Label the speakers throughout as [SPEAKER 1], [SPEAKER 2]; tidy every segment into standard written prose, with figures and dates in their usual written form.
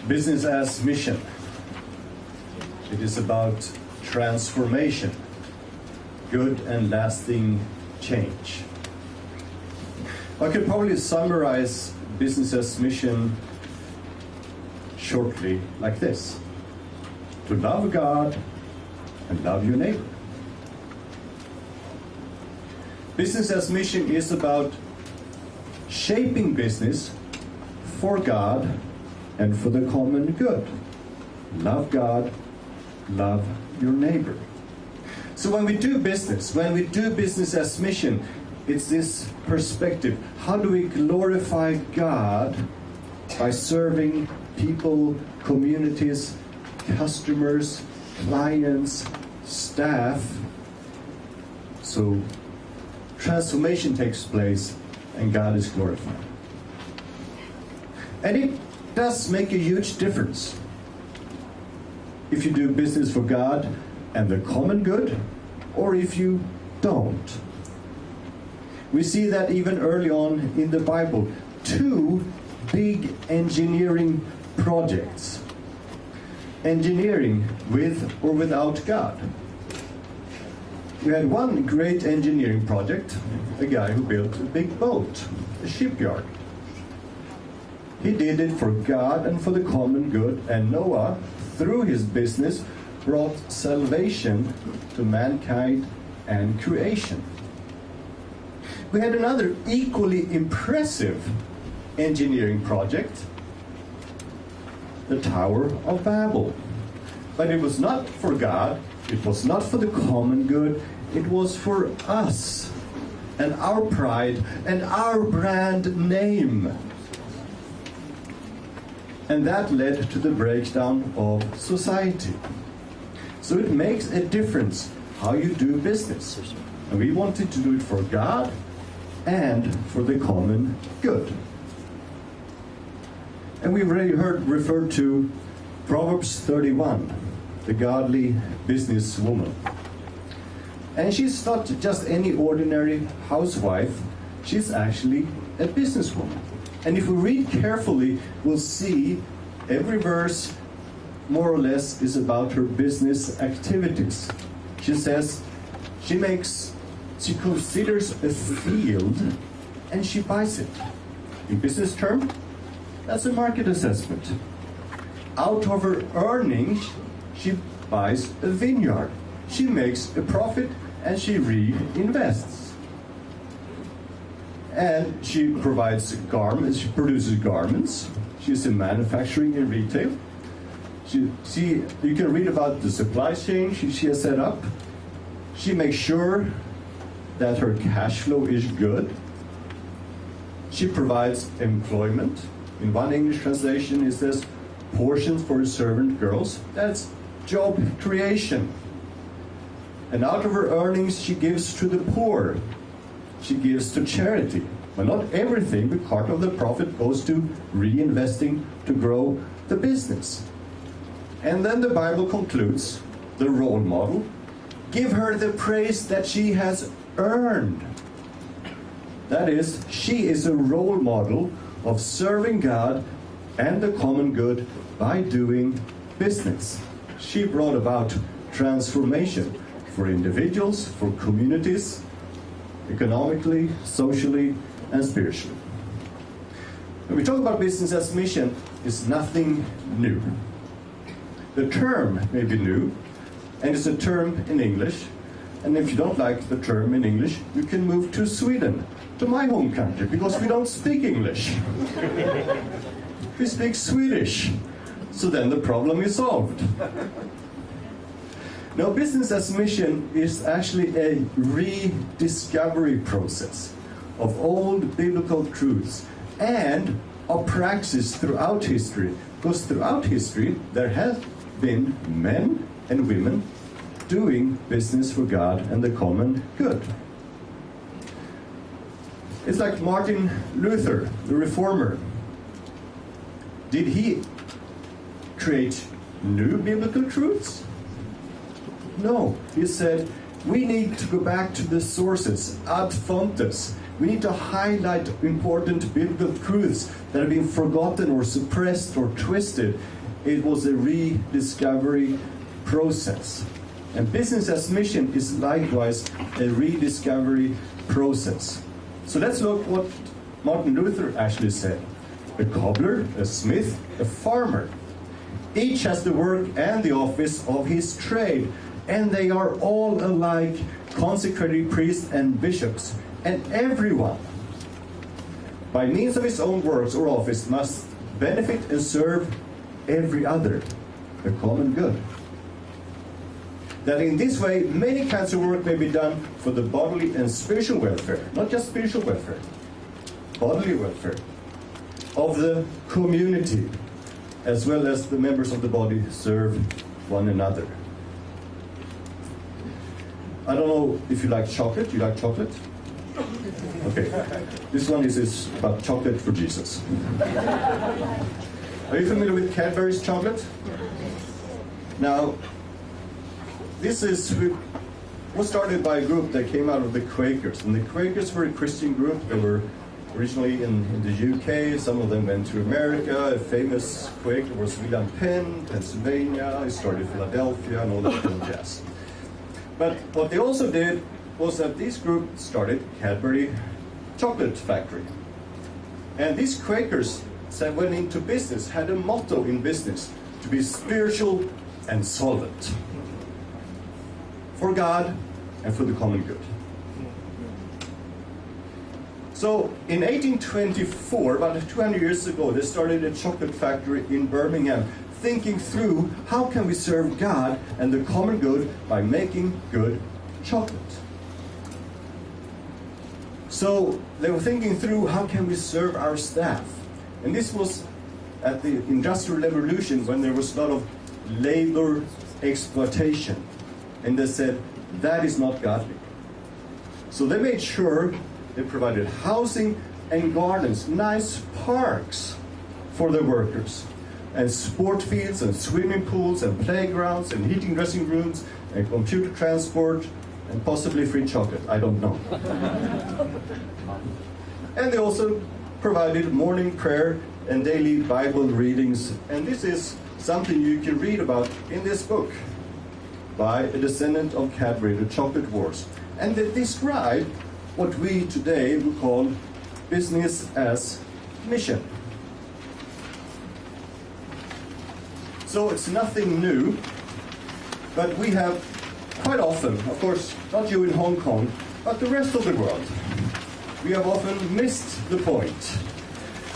[SPEAKER 1] Business as mission. It is about transformation, good and lasting change. I could probably summarize business as mission shortly like this: to love God and love your neighbor. Business as mission is about shaping business for God and for the common good. Love God, love your neighbor. So when we do business as mission, it's this perspective. How do we glorify God by serving people, communities, customers, clients, staff? So transformation takes place and God is glorified. And it does make a huge difference if you do business for God and the common good, or if you don't. We see that even early on in the Bible. 2 big engineering projects. Engineering with or without God. We had one great engineering project, a guy who built a big boat, a shipyard. He did it for God and for the common good, and Noah, through his business, brought salvation to mankind and creation. We had another equally impressive engineering project, the Tower of Babel. But it was not for God, it was not for the common good, it was for us and our pride and our brand name. And that led to the breakdown of society. So it makes a difference how you do business. And we wanted to do it for God and for the common good. And we already referred to Proverbs 31, the godly businesswoman. And she's not just any ordinary housewife, she's actually a businesswoman. And if we read carefully, we'll see every verse more or less is about her business activities. She says she considers a field and she buys it. In business term, that's a market assessment. Out of her earnings, she buys a vineyard. She makes a profit and she reinvests. And she provides garments, she produces garments. She's in manufacturing and retail. You can read about the supply chain she has set up. She makes sure that her cash flow is good. She provides employment. In one English translation it says portions for servant girls. That's job creation. And out of her earnings she gives to the poor. She gives to charity. But not everything, but part of the profit goes to reinvesting to grow the business. And then the Bible concludes, the role model, give her the praise that she has earned. That is, she is a role model of serving God and the common good by doing business. She brought about transformation for individuals, for communities, economically, socially, and spiritually. When we talk about business as mission, it's nothing new. The term may be new, and it's a term in English. And if you don't like the term in English, you can move to Sweden, to my home country, because we don't speak English. We speak Swedish. So then the problem is solved. Now, business as mission is actually a rediscovery process of old biblical truths and of praxis throughout history. Because throughout history, there have been men and women doing business for God and the common good. It's like Martin Luther, the reformer. Did he create new biblical truths? No, he said, we need to go back to the sources, ad fontes. We need to highlight important biblical truths that have been forgotten or suppressed or twisted, it was a rediscovery process. And business as mission is likewise a rediscovery process. So let's look what Martin Luther actually said. A cobbler, a smith, a farmer. Each has the work and the office of his trade, and they are all alike consecrated priests and bishops, and everyone, by means of his own works or office, must benefit and serve every other, the common good. That in this way, many kinds of work may be done for the bodily and spiritual welfare, not just spiritual welfare, bodily welfare of the community, as well as the members of the body serve one another. I don't know if you like chocolate. You like chocolate? Okay. This one is about chocolate for Jesus. Are you familiar with Cadbury's chocolate? Now, this was started by a group that came out of the Quakers. And the Quakers were a Christian group. They were originally in the UK. Some of them went to America. A famous Quaker was William Penn, Pennsylvania. He started Philadelphia and all that kind of jazz. But what they also did was that this group started Cadbury Chocolate Factory. And these Quakers went into business, had a motto in business, to be spiritual and solvent. For God and for the common good. So in 1824, about 200 years ago, they started a chocolate factory in Birmingham, thinking through how can we serve God and the common good by making good chocolate. So they were thinking through how can we serve our staff. And this was at the Industrial Revolution when there was a lot of labor exploitation. And they said, that is not godly. So they made sure they provided housing and gardens, nice parks for the workers, and sport fields and swimming pools and playgrounds and heating dressing rooms and computer transport and possibly free chocolate, I don't know. And they also provided morning prayer and daily Bible readings. And this is something you can read about in this book by a descendant of Cadbury, The Chocolate Wars. And they describe what we today would call business as mission. So it's nothing new, but we have quite often, of course, not you in Hong Kong, but the rest of the world, we have often missed the point.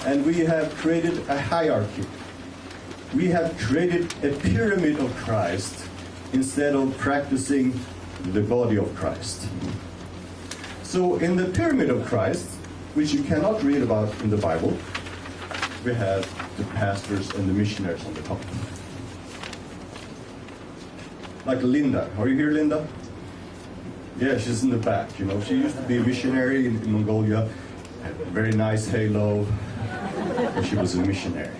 [SPEAKER 1] And we have created a hierarchy. We have created a pyramid of Christ instead of practicing the body of Christ. So in the pyramid of Christ, which you cannot read about in the Bible, we have the pastors and the missionaries on the top. Like Linda. Are you here, Linda? Yeah, she's in the back. You know, she used to be a missionary in Mongolia. Had a very nice halo. And she was a missionary.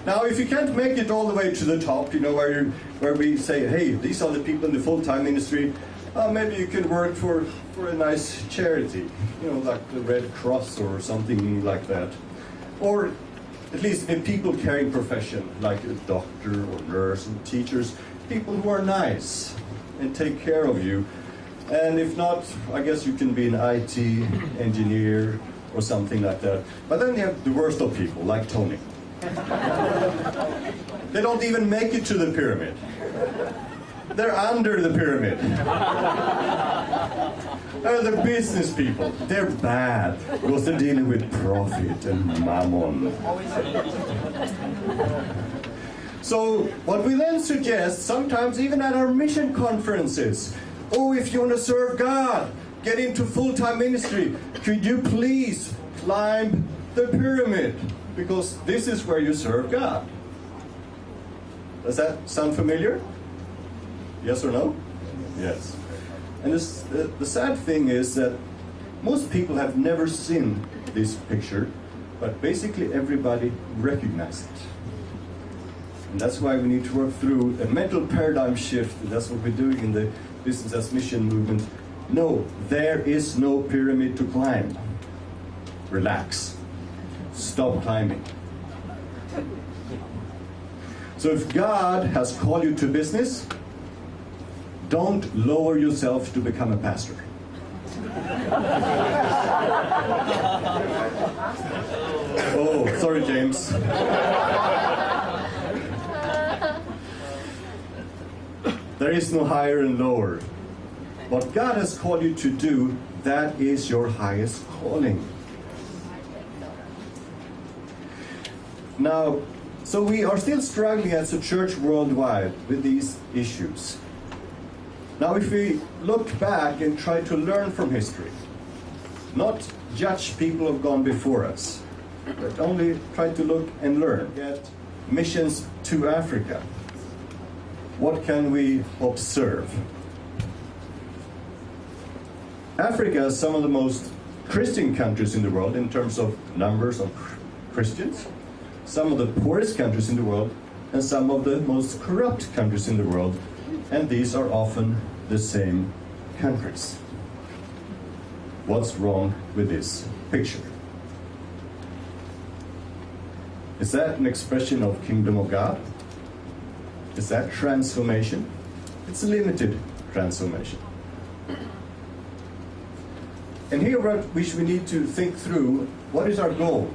[SPEAKER 1] Now, if you can't make it all the way to the top, you know, where we say, hey, these are the people in the full-time ministry, maybe you can work for a nice charity, you know, like the Red Cross or something like that. Or at least a people-caring profession, like a doctor or nurse and teachers, people who are nice and take care of you. And if not, I guess you can be an IT engineer or something like that. But then you have the worst of people, like Tony. They don't even make it to the pyramid. They're under the pyramid. The business people, they're bad because they're dealing with profit and mammon. So what we then suggest, sometimes even at our mission conferences, oh, if you want to serve God, get into full-time ministry, could you please climb the pyramid? Because this is where you serve God. Does that sound familiar? Yes or no? Yes. And the sad thing is that most people have never seen this picture, but basically everybody recognizes it. And that's why we need to work through a mental paradigm shift. And that's what we're doing in the Business as Mission movement. No, there is no pyramid to climb. Relax. Stop climbing. So if God has called you to business, don't lower yourself to become a pastor. Oh, sorry, James. There is no higher and lower. What God has called you to do, that is your highest calling. Now, so we are still struggling as a church worldwide with these issues. Now, if we look back and try to learn from history, not judge people who have gone before us, but only try to look and learn. Get missions to Africa. What can we observe? Africa is some of the most Christian countries in the world in terms of numbers of Christians, some of the poorest countries in the world, and some of the most corrupt countries in the world, and these are often the same countries. What's wrong with this picture? Is that an expression of Kingdom of God? Is that transformation? It's a limited transformation. And here we need to think through, what is our goal?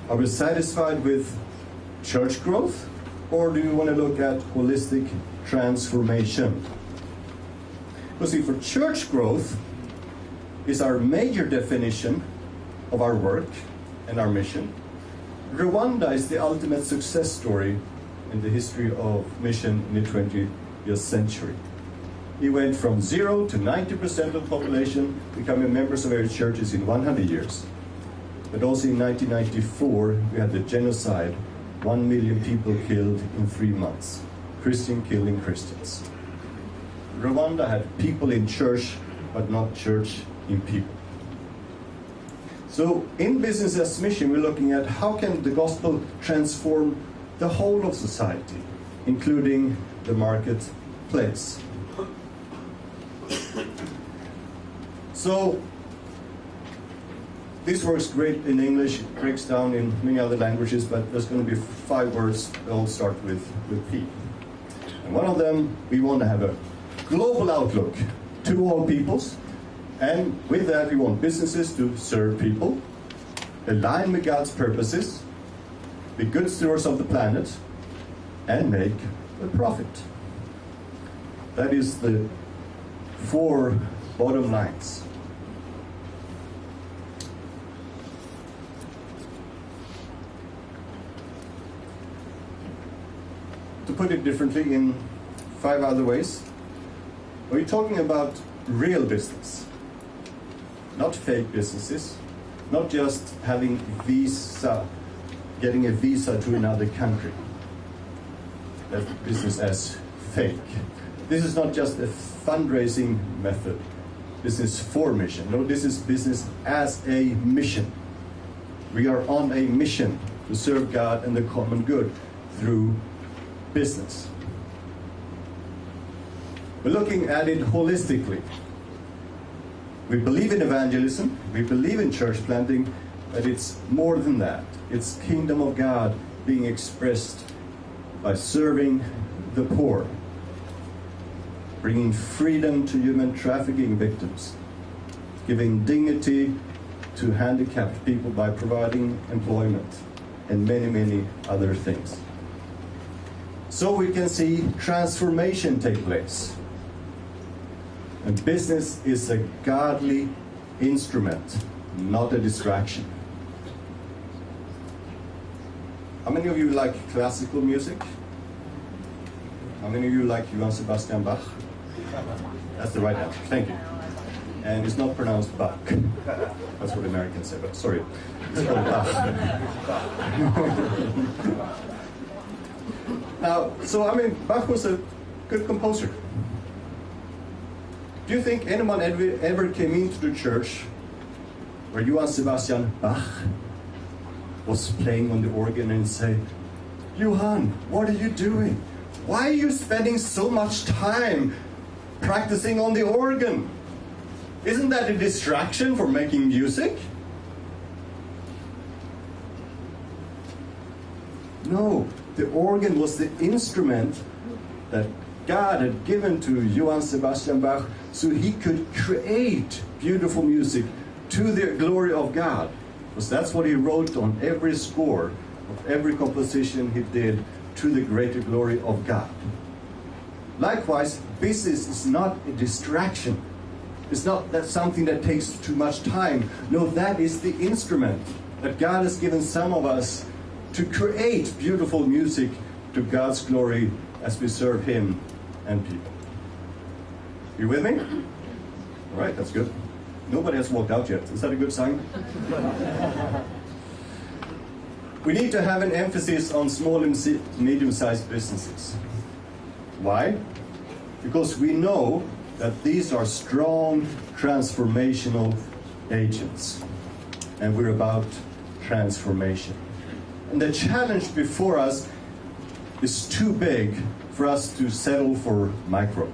[SPEAKER 1] Are we satisfied with church growth, or do we want to look at holistic transformation? Because see, for church growth is our major definition of our work and our mission. Rwanda is the ultimate success story in the history of mission in the 20th century. He went from 0 to 90% of the population becoming members of various churches in 100 years. But also in 1994, we had the genocide, 1 million people killed in 3 months. Christian killing Christians. Rwanda had people in church, but not church in people. So in Business as Mission, we're looking at how can the gospel transform the whole of society, including the marketplace. So this works great in English, it breaks down in many other languages, but there's going to be 5 words that all start with P. And one of them, we want to have a global outlook to all peoples, and with that we want businesses to serve people, align with God's purposes, be good stewards of the planet, and make a profit. That is the 4 bottom lines. To put it differently in 5 other ways, we're talking about real business, not fake businesses, not just having getting a visa to another country. That's business as fake. This is not just a fundraising method. This is for mission. No, this is business as a mission. We are on a mission to serve God and the common good through business. We're looking at it holistically. We believe in evangelism, we believe in church planting, but it's more than that. It's kingdom of God being expressed by serving the poor, bringing freedom to human trafficking victims, giving dignity to handicapped people by providing employment, and many, many other things. So we can see transformation take place. And business is a godly instrument, not a distraction. How many of you like classical music? How many of you like Johann Sebastian Bach? That's the right answer. Thank you. And it's not pronounced Bach. That's what Americans say, but sorry. It's called Bach. Now, so Bach was a good composer. Do you think anyone ever came into the church where Johann Sebastian Bach was playing on the organ and say, Johann, what are you doing? Why are you spending so much time practicing on the organ? Isn't that a distraction for making music? No, the organ was the instrument that God had given to Johann Sebastian Bach so he could create beautiful music to the glory of God. Because that's what he wrote on every score of every composition he did, to the greater glory of God. Likewise, business is not a distraction. It's not that something that takes too much time. No, that is the instrument that God has given some of us to create beautiful music to God's glory as we serve Him and people. You with me? All right, that's good. Nobody has walked out yet. Is that a good sign? We need to have an emphasis on small and medium-sized businesses. Why? Because we know that these are strong transformational agents, and we're about transformation. And the challenge before us is too big for us to settle for micro.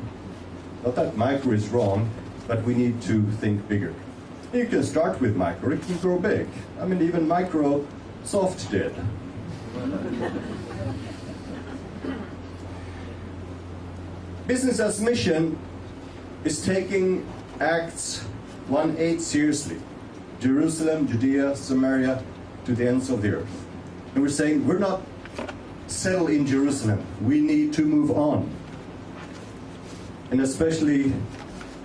[SPEAKER 1] Not that micro is wrong, but we need to think bigger. You can start with micro, it can grow big. I mean, even Microsoft did. Business as mission is taking Acts 1:8 seriously. Jerusalem, Judea, Samaria, to the ends of the earth. And we're saying we're not settled in Jerusalem. We need to move on. And especially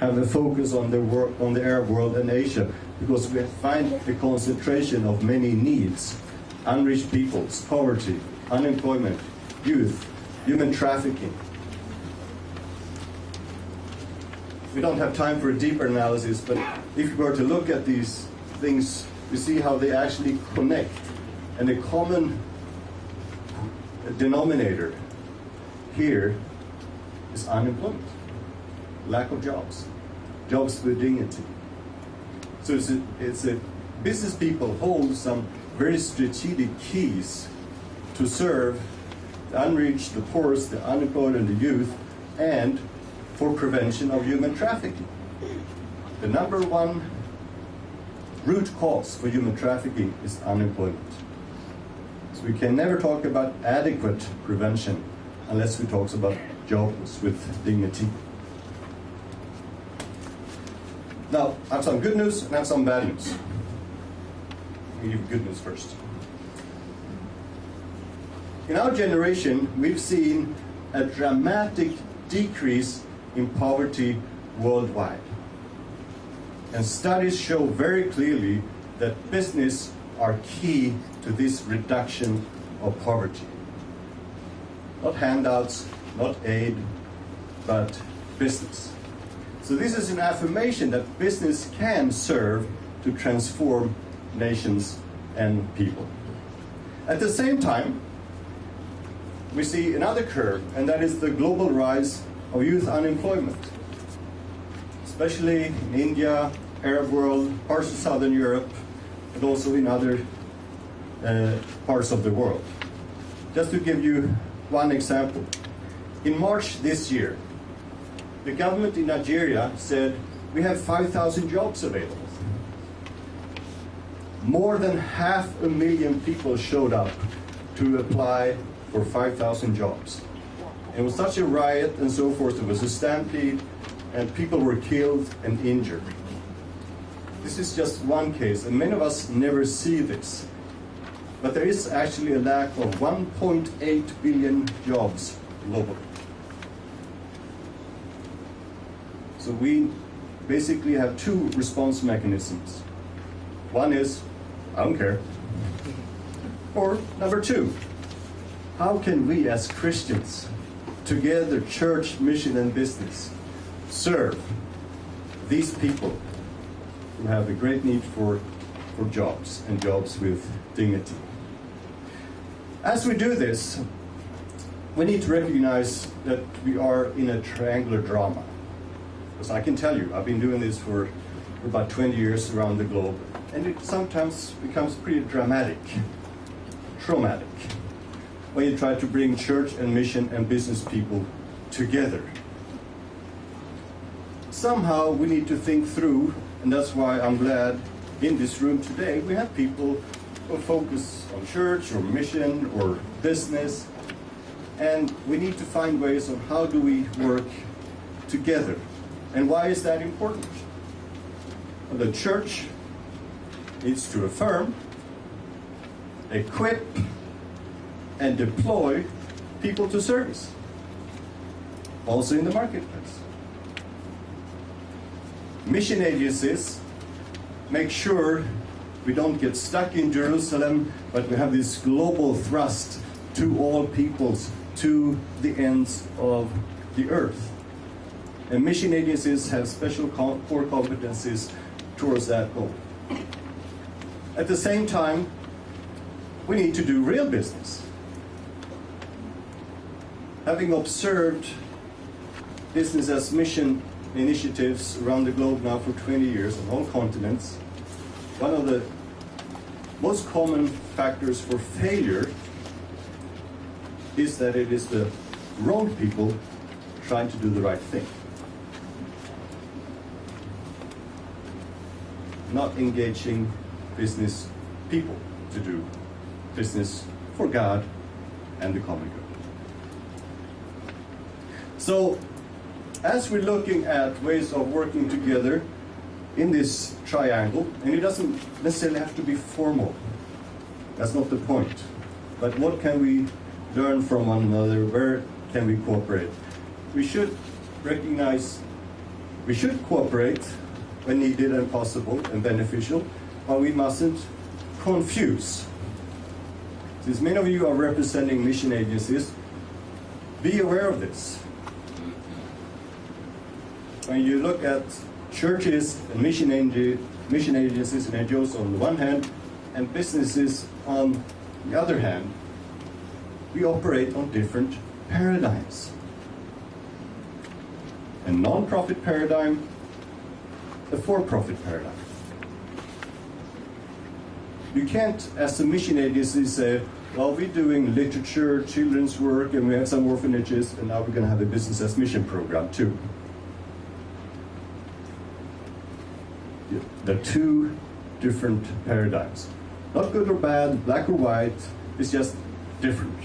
[SPEAKER 1] have a focus on the Arab world and Asia, because we find a concentration of many needs: unreached peoples, poverty, unemployment, youth, human trafficking. We don't have time for a deeper analysis, but if we were to look at these things, we see how they actually connect. And the common denominator here is unemployment, lack of jobs, jobs with dignity. So it's a business people hold some very strategic keys to serve the unreached, the poorest, the unemployed, and the youth, and for prevention of human trafficking. The number one root cause for human trafficking is unemployment. So we can never talk about adequate prevention unless we talk about jobs with dignity. Now, I have some good news and I have some bad news. Let me give good news first. In our generation, we've seen a dramatic decrease in poverty worldwide. And studies show very clearly that business are key to this reduction of poverty. Not handouts, not aid, but business. So this is an affirmation that business can serve to transform nations and people. At the same time, we see another curve, and that is the global rise of youth unemployment, especially in India, Arab world, parts of Southern Europe, but also in other parts of the world. Just to give you one example, in March this year, the government in Nigeria said, we have 5,000 jobs available. More than 500,000 people showed up to apply for 5,000 jobs. It was such a riot and so forth. It was a stampede, and people were killed and injured. This is just one case, and many of us never see this. But there is actually a lack of 1.8 billion jobs globally. So we basically have two response mechanisms. One is, I don't care. Or number two, how can we as Christians, together, church, mission, and business, serve these people who have a great need for jobs, and jobs with dignity? As we do this, we need to recognize that we are in a triangular drama. Because I can tell you, I've been doing this for about 20 years around the globe, and it sometimes becomes pretty dramatic, traumatic, when you try to bring church and mission and business people together. Somehow we need to think through, and that's why I'm glad in this room today we have people will focus on church or mission or business, and we need to find ways of how do we work together. And why is that important? Well, the church needs to affirm, equip, and deploy people to service, also in the marketplace. Mission agencies make sure we don't get stuck in Jerusalem, but we have this global thrust to all peoples, to the ends of the earth. And mission agencies have special core competencies towards that goal. At the same time, we need to do real business. Having observed business as mission initiatives around the globe now for 20 years on all continents, one of the most common factors for failure is that it is the wrong people trying to do the right thing. Not engaging business people to do business for God and the common good. So, as we're looking at ways of working together in this triangle, and it doesn't necessarily have to be formal, that's not the point, but what can we learn from one another, where can we cooperate? We should recognize we should cooperate when needed and possible and beneficial, but we mustn't confuse. Since many of you are representing mission agencies, be aware of this. When you look at churches and mission agencies and NGOs on the one hand, and businesses on the other hand, we operate on different paradigms. A non-profit paradigm, a for-profit paradigm. You can't, as a mission agency, say, well, we're doing literature, children's work, and we have some orphanages, and now we're going to have a business as mission program too. They're two different paradigms. Not good or bad, black or white, it's just different.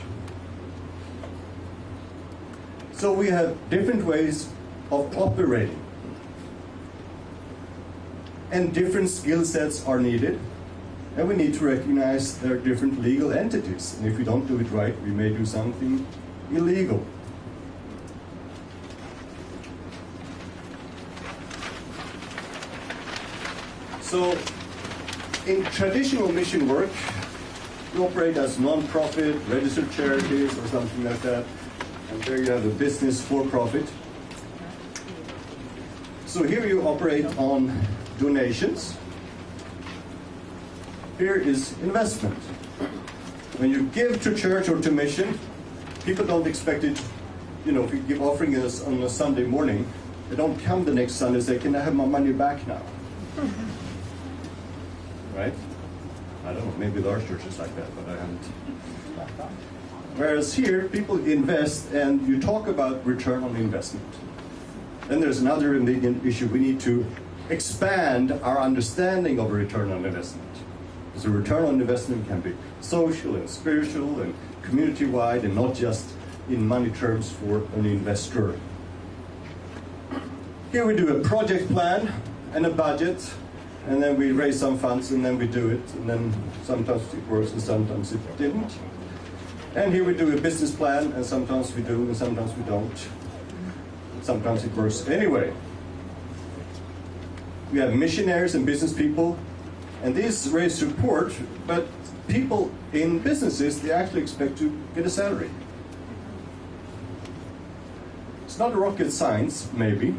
[SPEAKER 1] So we have different ways of operating. And different skill sets are needed. And we need to recognize there are different legal entities. And if we don't do it right, we may do something illegal. So, in traditional mission work, we operate as non-profit, registered charities, or something like that. And there you have a business for profit. So here you operate on donations. Here is investment. When you give to church or to mission, people don't expect it, if you give offering us on a Sunday morning, they don't come the next Sunday and say, can I have my money back now? Right? I don't know, maybe there are churches like that, but I haven't. Whereas here, people invest, and you talk about return on investment. Then there's another immediate issue. We need to expand our understanding of return on investment. So return on investment can be social and spiritual and community-wide, and not just in money terms for an investor. Here we do a project plan and a budget, and then we raise some funds, and then we do it, and then sometimes it works and sometimes it didn't. And here we do a business plan, and sometimes we do and sometimes we don't. Sometimes it works anyway. We have missionaries and business people, and these raise support, but people in businesses, they actually expect to get a salary. It's not rocket science, maybe,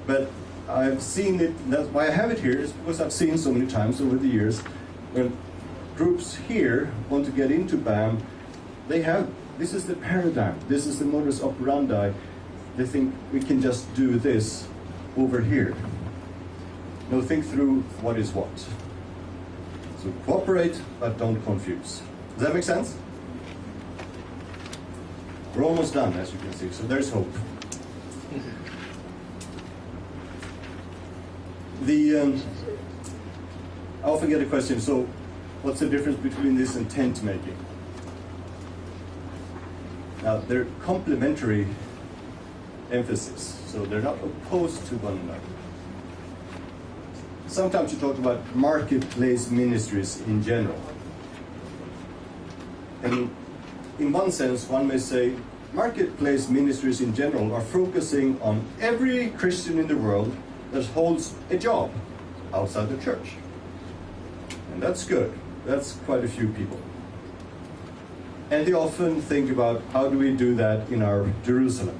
[SPEAKER 1] but I've seen it. That's why I have it here, is because I've seen so many times over the years when groups here want to get into BAM, this is the paradigm, this is the modus operandi. They think we can just do this over here. No, think through what is what. So cooperate, but don't confuse. Does that make sense? We're almost done, as you can see, so there's hope. I often get a question, so what's the difference between this and tent making? Now, they're complementary emphasis, so they're not opposed to one another. Sometimes you talk about marketplace ministries in general. And in one sense, one may say marketplace ministries in general are focusing on every Christian in the world that holds a job outside the church. And that's good. That's quite a few people. And they often think about how do we do that in our Jerusalem.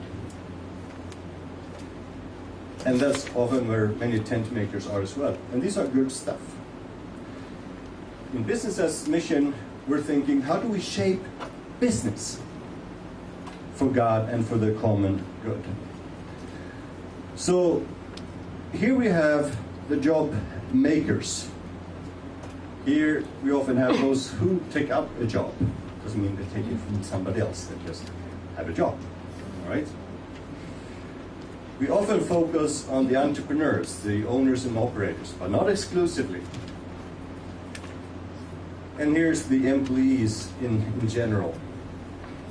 [SPEAKER 1] And that's often where many tent makers are as well. And these are good stuff. In Business as Mission, we're thinking, how do we shape business for God and for the common good? So here we have the job makers. Here we often have those who take up a job. Doesn't mean they take it from somebody else, they just have a job. All right? We often focus on the entrepreneurs, the owners and operators, but not exclusively. And here's the employees in general.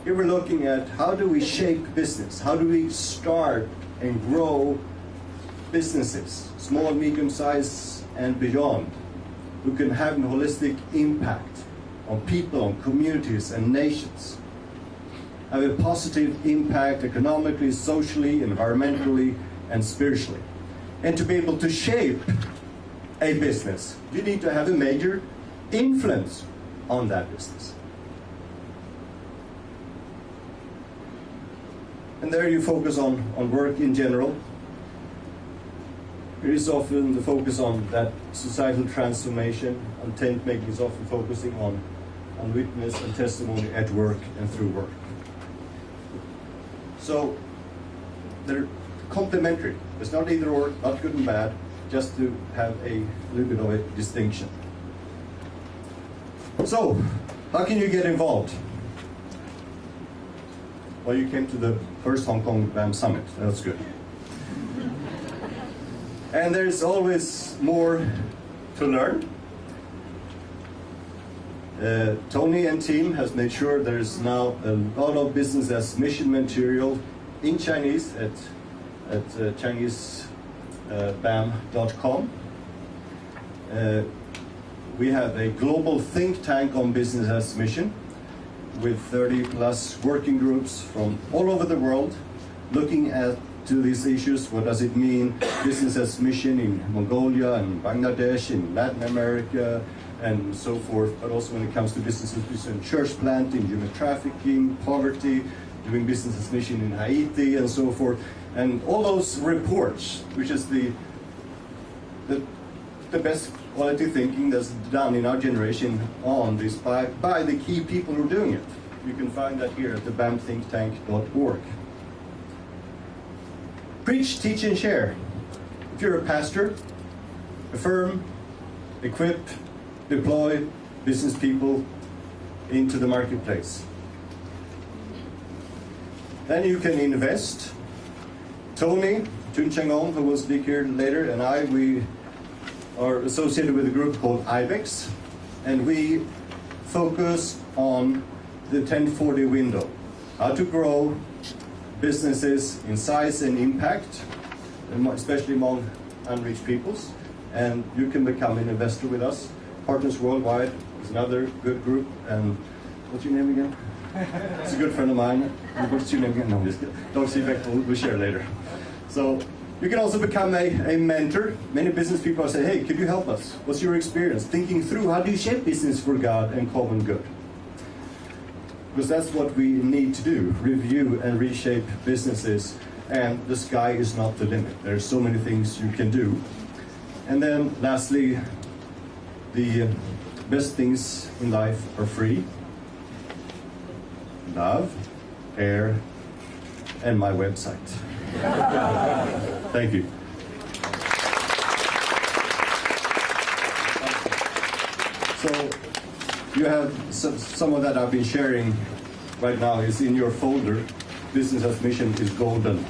[SPEAKER 1] Here we're looking at how do we shape business? How do we start and grow businesses, small, medium-sized, and beyond, who can have a holistic impact on people, on communities, and nations, have a positive impact economically, socially, environmentally, and spiritually. And to be able to shape a business, you need to have a major influence on that business. And there you focus on work in general. There is often the focus on that societal transformation, and tent making is often focusing on witness and testimony at work and through work. So they're complementary. It's not either or, not good and bad, just to have a little bit of a distinction. So, how can you get involved? Well, you came to the first Hong Kong BAM Summit. That's good. And there's always more to learn. Tony and team has made sure there's now a lot of Business as Mission material in Chinese at ChineseBAM.com. We have a global think tank on Business as Mission with 30 plus working groups from all over the world looking at to these issues. What does it mean, Business as Mission in Mongolia and Bangladesh, in Latin America, and so forth, but also when it comes to business as mission, church planting, human trafficking, poverty, doing business as mission in Haiti, and so forth. And all those reports, which is the best quality thinking that's done in our generation on this by the key people who are doing it. You can find that here at the bamthinktank.org. Preach, teach, and share. If you're a pastor, affirm, equip, deploy business people into the marketplace. Then you can invest. Tony Chun Chang-ong, who will speak here later, and we are associated with a group called IBEX, and we focus on the 1040 window, how to grow businesses in size and impact, especially among unreached peoples. And you can become an investor with us. Partners Worldwide is another good group. And what's your name again? It's a good friend of mine. What's your name again? No, I'm just kidding. Doug Seebeck will share later. So you can also become a mentor. Many business people are saying, hey, could you help us? What's your experience? Thinking through how do you shape business for God and common good? Because that's what we need to do, review and reshape businesses. And the sky is not the limit. There's so many things you can do. And then lastly, the best things in life are free. Love, care, and my website. Thank you. So you have some of that I've been sharing right now is in your folder. Business as Mission is golden.